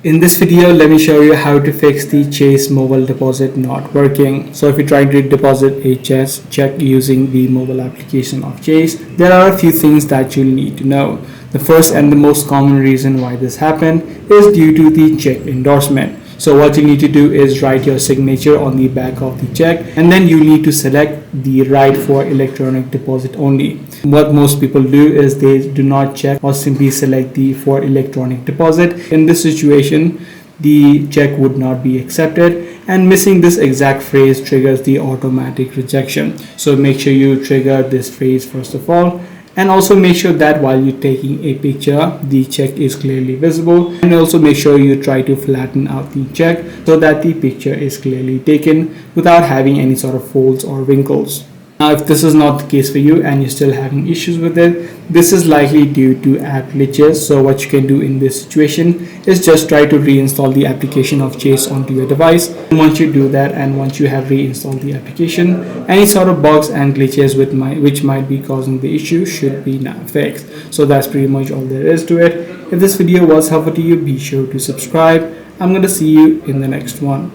In this video, let me show you how to fix the Chase mobile deposit not working. So if you're trying to deposit a Chase check using the mobile application of Chase, there are a few things that you'll need to know. The first and the most common reason why this happened is due to the check endorsement. So what you need to do is write your signature on the back of the check, and then you need to select the right for electronic deposit only. What most people do is they do not check or simply select the for electronic deposit. In this situation, the check would not be accepted, and missing this exact phrase triggers the automatic rejection. So make sure you trigger this phrase first of all, and also make sure that while you're taking a picture, the check is clearly visible, and also make sure you try to flatten out the check so that the picture is clearly taken without having any sort of folds or wrinkles. Now, if this is not the case for you and you're still having issues with it, this is likely due to app glitches. So what you can do in this situation is just try to reinstall the application of Chase onto your device. And once you do that, and once you have reinstalled the application, any sort of bugs and glitches which might be causing the issue should be now fixed. So that's pretty much all there is to it. If this video was helpful to you, be sure to subscribe. I'm going to see you in the next one.